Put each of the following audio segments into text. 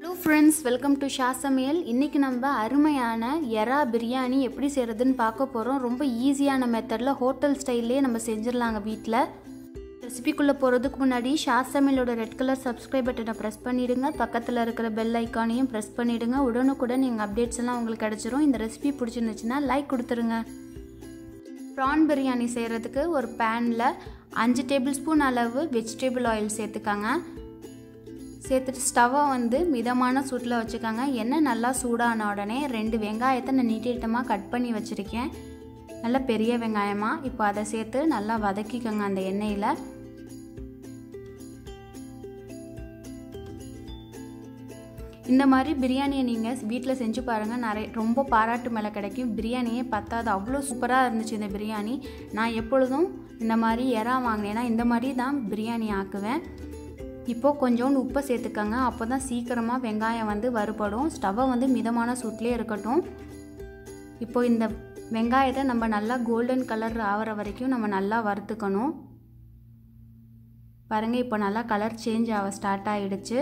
Hello friends, welcome to Shah சமையல். இன்னைக்கு நம்ம அருமையான எறா பிரியாணி எப்படி செய்யறதுன்னு பார்க்க போறோம். ரொம்ப ஈஸியான மெத்தட்ல ஹோட்டல் ஸ்டைல்லே நம்ம செஞ்சிரலாங்க வீட்ல. ரெசிபிக்குள்ள போறதுக்கு முன்னாடி ஷா சமையலோட ரெட் கலர் சப்ஸ்கிரைப் பட்டனை பிரஸ் பண்ணிடுங்க. பக்கத்துல இருக்கிற பெல் ஐகானையும் பிரஸ் பண்ணிடுங்க. உடனுக்குடன் நீங்க அப்டேட்ஸ் எல்லாம் உங்களுக்கு கிடைச்சிரும். இந்த ரெசிபி பிடிச்சிருந்துச்சுன்னா லைக் கொடுத்துருங்க. ப்ரான் பிரியாணி செய்யறதுக்கு ஒரு பேன்ல 5 டேபிள் ஸ்பூன் அளவு வெஜிடபிள் ஆயில் சேர்த்துக்கங்க. சேர்த்துட்டு ஸ்டவ்வை வந்து மிதமான சூட்டில் வச்சுக்கோங்க. எண்ணெய் நல்லா சூடான உடனே 2 வெங்காயத்தை நான் நீட்டமாக கட் பண்ணி வச்சுருக்கேன். நல்லா பெரிய வெங்காயமாக. இப்போ அதை சேர்த்து நல்லா வதக்கிக்கோங்க அந்த எண்ணெயில். இந்த மாதிரி பிரியாணியை நீங்கள் வீட்டில் செஞ்சு பாருங்கள். ரொம்ப பாராட்டு மேலே கிடைக்கும். பிரியாணியே பத்தாது, அவ்வளோ சூப்பராக இருந்துச்சு இந்த பிரியாணி. நான் எப்பொழுதும் இந்த மாதிரி எறா வாங்கினேன்னா இந்த மாதிரி தான் பிரியாணி ஆக்குவேன். இப்போது கொஞ்சோண்டு உப்பை சேர்த்துக்கோங்க. அப்போ தான் சீக்கிரமாக வெங்காயம் வந்து வறுபடும். ஸ்டவ்வை வந்து மிதமான சூட்லேயே இருக்கட்டும். இப்போ இந்த வெங்காயத்தை நம்ம நல்லா கோல்டன் கலர் ஆகிற வரைக்கும் நம்ம நல்லா வறுத்துக்கணும். பாருங்கள், இப்போ நல்லா கலர் சேஞ்ச் ஆக ஸ்டார்ட் ஆகிடுச்சு.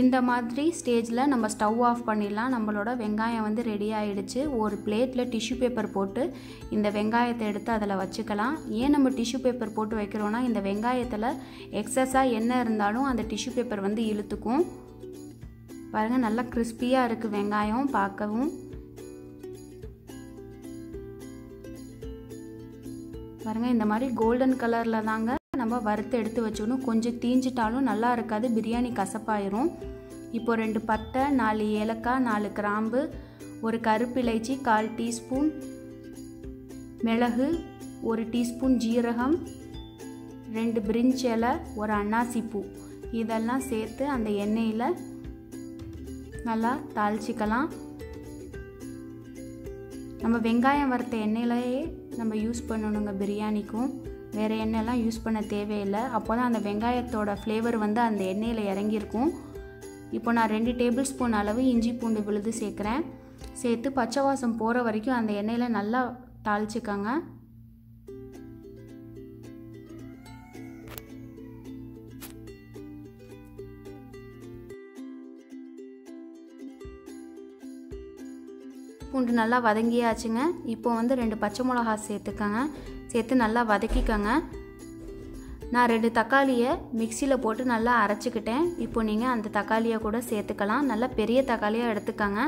இந்த மாதிரி ஸ்டேஜில் நம்ம ஸ்டவ் ஆஃப் பண்ணிடலாம். நம்மளோட வெங்காயம் வந்து ரெடி ஆகிடுச்சு. ஒரு பிளேட்டில் டிஷ்யூ பேப்பர் போட்டு இந்த வெங்காயத்தை எடுத்து அதில் வச்சுக்கலாம். ஏன் நம்ம டிஷ்யூ பேப்பர் போட்டு வைக்கிறோன்னா, இந்த வெங்காயத்தில் எக்ஸஸாக எண்ணெய் இருந்தாலும் அந்த டிஷ்யூ பேப்பர் வந்து இழுத்துக்கும். பாருங்கள், நல்லா கிறிஸ்பியாக இருக்குது வெங்காயம் பார்க்கவும். பாருங்கள், இந்த மாதிரி கோல்டன் கலரில் தாங்க நம்ம வறுத்து எடுத்து வச்சுக்கணும். கொஞ்சம் தீஞ்சிட்டாலும் நல்லா இருக்காது, பிரியாணி கசப்பாயிரும். இப்போ 2 பட்டை, 4 ஏலக்காய், 4 கிராம்பு, ஒரு கருப்பு இலைச்சி, 1/4 டீஸ்பூன் மிளகு, 1 டீஸ்பூன் ஜீரகம், 2 பிரிஞ்சி இலை, ஒரு அன்னாசி பூ, இதெல்லாம் சேர்த்து அந்த எண்ணெயில் நல்லா தாளிச்சிக்கலாம். நம்ம வெங்காயம் வறுத்த எண்ணெயிலேயே நம்ம யூஸ் பண்ணணுங்க பிரியாணிக்கும். வேறு எண்ணெயெல்லாம் யூஸ் பண்ண தேவையில்லை. அப்போ தான் அந்த வெங்காயத்தோட ஃப்ளேவர் வந்து அந்த எண்ணெயில் இறங்கியிருக்கும். இப்போ நான் 2 டேபிள் ஸ்பூன் அளவு இஞ்சி பூண்டு விழுது சேர்க்குறேன். சேர்த்து பச்சை வாசம் போகிற வரைக்கும் அந்த எண்ணெயில் நல்லா தாளிச்சிக்கோங்க. பூண்டு நல்லா வதங்கியாச்சுங்க. இப்போ வந்து 2 பச்சை மிளகா சேர்த்துக்கோங்க. சேர்த்து நல்லா வதக்கிக்கோங்க. நான் 2 தக்காளியை மிக்சியில் போட்டு நல்லா அரைச்சிக்கிட்டேன். இப்போ நீங்கள் அந்த தக்காளியை கூட சேர்த்துக்கலாம். நல்லா பெரிய தக்காளியாக எடுத்துக்கோங்க.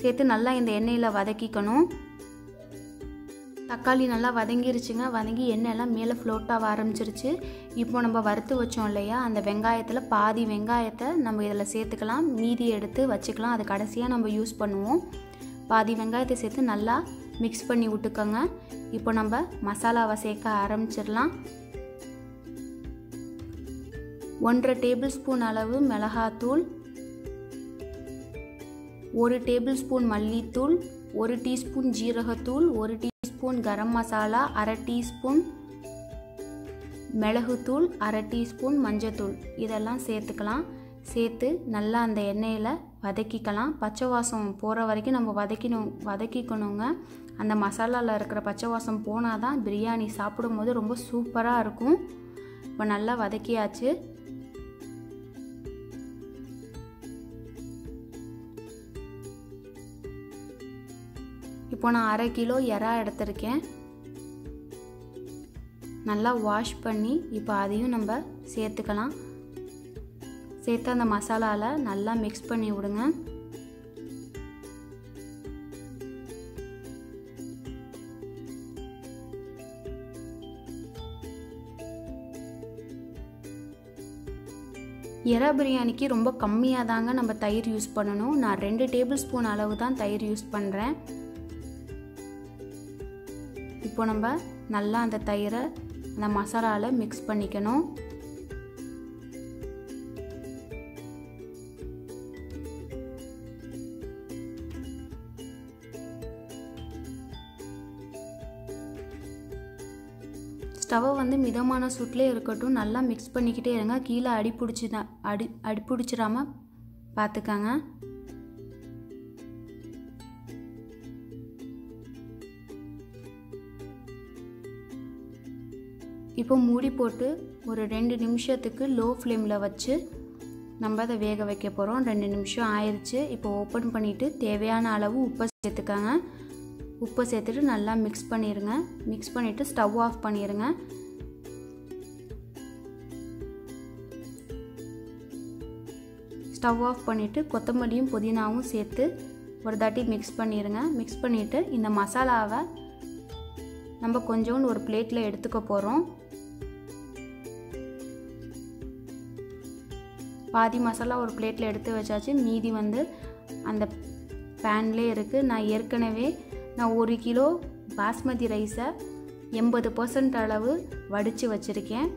சேர்த்து நல்லா இந்த எண்ணெயில் வதக்கிக்கணும். தக்காளி நல்லா வதங்கிருச்சுங்க. வதங்கி எண்ணெயெல்லாம் மேலே ஃப்ளோட்டாக ஆரம்பிச்சிருச்சு. இப்போ நம்ம வறுத்து வச்சோம் இல்லையா, அந்த வெங்காயத்தில் பாதி வெங்காயத்தை நம்ம இதில் சேர்த்துக்கலாம். மீதி எடுத்து வச்சுக்கலாம், அது கடைசியாக நம்ம யூஸ் பண்ணுவோம். பாதி வெங்காயத்தை சேர்த்து நல்லா மிக்ஸ் பண்ணி விட்டுக்கோங்க. இப்போ நம்ம மசாலாவை சேர்க்க ஆரம்பிச்சிடலாம். 1/2 டேபிள் ஸ்பூன் அளவு மிளகாத்தூள், 1 டேபிள் ஸ்பூன் மல்லித்தூள், 1 டீஸ்பூன் ஜீரகத்தூள், 1 டீஸ்பூன் கரம் மசாலா, 1/2 டீஸ்பூன் மிளகுத்தூள், 1/2 டீஸ்பூன் மஞ்சத்தூள், இதெல்லாம் சேர்த்துக்கலாம். சேர்த்து நல்லா அந்த எண்ணெயில் வதக்கிக்கலாம். பச்சை வாசம் போகிற வரைக்கும் நம்ம வதக்கிக்கணுங்க. அந்த மசாலாவில் இருக்கிற பச்சை வாசம் போனால் தான் பிரியாணி சாப்பிடும் போது ரொம்ப சூப்பராக இருக்கும். இப்போ நல்லா வதக்கியாச்சு. இப்போ நான் 1/2 கிலோ எறா எடுத்திருக்கேன். நல்லா வாஷ் பண்ணி இப்போ அதையும் நம்ம சேர்த்துக்கலாம். சேர்த்து அந்த மசாலாவில் நல்லா மிக்ஸ் பண்ணி விடுங்க. எறா பிரியாணிக்கு ரொம்ப கம்மியாக தாங்க நம்ம தயிர் யூஸ் பண்ணணும். நான் 2 டேபிள் ஸ்பூன் அளவு தான் தயிர் யூஸ் பண்ணுறேன். இப்போ நம்ம நல்லா அந்த தயிரை அந்த மசாலாவில் மிக்ஸ் பண்ணிக்கணும். ஸ்டவ்வை வந்து மிதமான சூட்டிலே இருக்கட்டும். நல்லா மிக்ஸ் பண்ணிக்கிட்டே இருங்க. கீழே அடி பிடிச்சிடாமல் பார்த்துக்கங்க. இப்போ மூடி போட்டு ஒரு 2 நிமிஷத்துக்கு லோ ஃப்ளேமில் வச்சு நம்ம அதை வேக வைக்க போகிறோம். 2 நிமிஷம் ஆயிடுச்சு. இப்போ ஓப்பன் பண்ணிவிட்டு தேவையான அளவு உப்பை சேர்த்துக்காங்க. உப்பை சேர்த்துட்டு நல்லா மிக்ஸ் பண்ணிடுங்க. மிக்ஸ் பண்ணிவிட்டு ஸ்டவ் ஆஃப் பண்ணிடுங்க. ஸ்டவ் ஆஃப் பண்ணிவிட்டு கொத்தமல்லியும் புதினாவும் சேர்த்து ஒரு தாட்டி மிக்ஸ் பண்ணிடுங்க. மிக்ஸ் பண்ணிவிட்டு இந்த மசாலாவை நம்ம கொஞ்சோண்டு ஒரு பிளேட்டில் எடுத்துக்க போகிறோம். பாதி மசாலா ஒரு பிளேட்டில் எடுத்து வச்சாச்சு. மீதி வந்து அந்த பேன்லேயே இருக்குது. நான் ஏற்கனவே 1 கிலோ பாஸ்மதி ரைஸை 80% அளவு வடித்து வச்சுருக்கேன்.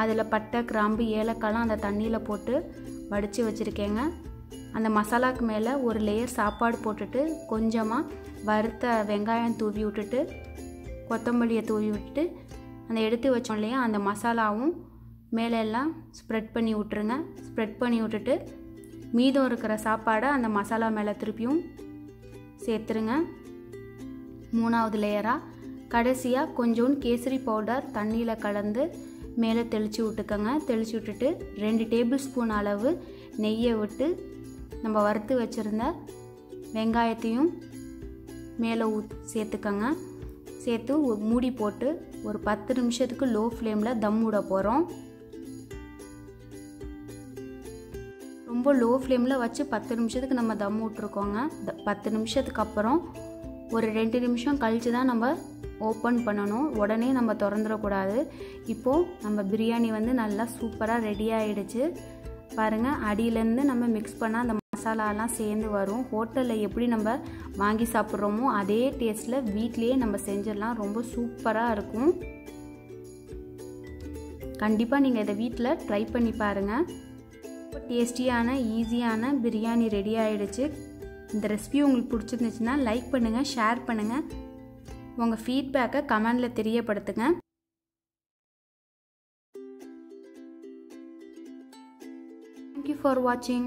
அதில் பட்டை, கிராம்பு, ஏலக்காய்லாம் அந்த தண்ணியில் போட்டு வடித்து வச்சுருக்கேங்க. அந்த மசாலாவுக்கு மேலே ஒரு லேயர் சாப்பாடு போட்டுட்டு கொஞ்சமாக வறுத்த வெங்காயம் தூவி விட்டுட்டு கொத்தமல்லியை தூவி விட்டுட்டு அந்த எடுத்து வச்சோம் இல்லையா அந்த மசாலாவும் மேலே எல்லாம் ஸ்ப்ரெட் பண்ணி விட்டுருங்க. ஸ்ப்ரெட் பண்ணி விட்டுட்டு மீதம் இருக்கிற சாப்பாடை அந்த மசாலா மேலே திருப்பியும் சேர்த்துருங்க. 3வது லேயராக கடைசியாக கொஞ்சோண்டு கேசரி பவுடர் தண்ணியில் கலந்து மேலே தெளித்து விட்டுக்கோங்க. தெளித்து விட்டுட்டு 2 டேபிள் ஸ்பூன் அளவு நெய்யை விட்டு நம்ம வறுத்து வச்சுருந்த வெங்காயத்தையும் மேலே சேர்த்துக்கோங்க. சேர்த்து மூடி போட்டு ஒரு 10 நிமிஷத்துக்கு லோ ஃப்ளேமில் தம் விட போகிறோம். ரொம்ப லோ ஃப்ளேமில் வச்சு 10 நிமிஷத்துக்கு நம்ம தம் விட்ருக்கோங்க. 10 நிமிஷத்துக்கு அப்புறம் ஒரு 2 நிமிஷம் கழித்து தான் நம்ம ஓப்பன் பண்ணணும். உடனே நம்ம திறந்துடக்கூடாது. இப்போது நம்ம பிரியாணி வந்து நல்லா சூப்பராக ரெடி ஆகிடுச்சு. பாருங்கள், அடியிலேருந்து நம்ம மிக்ஸ் பண்ணால் அந்த மசாலாலாம் சேர்ந்து வரும். ஹோட்டலில் எப்படி நம்ம வாங்கி சாப்பிட்றோமோ அதே டேஸ்ட்டில் வீட்லேயே நம்ம செஞ்சிடலாம். ரொம்ப சூப்பராக இருக்கும். கண்டிப்பாக நீங்கள் இதை வீட்டில் ட்ரை பண்ணி பாருங்கள். டேஸ்டியான ஈஸியான பிரியாணி ரெடி ஆகிடுச்சு. இந்த ரெசிபி உங்களுக்கு பிடிச்சிருந்துச்சுன்னா லைக் பண்ணுங்கள், ஷேர் பண்ணுங்கள், உங்கள் ஃபீட்பேக்கை கமெண்டில் தெரியப்படுத்துங்க. Thank you for watching.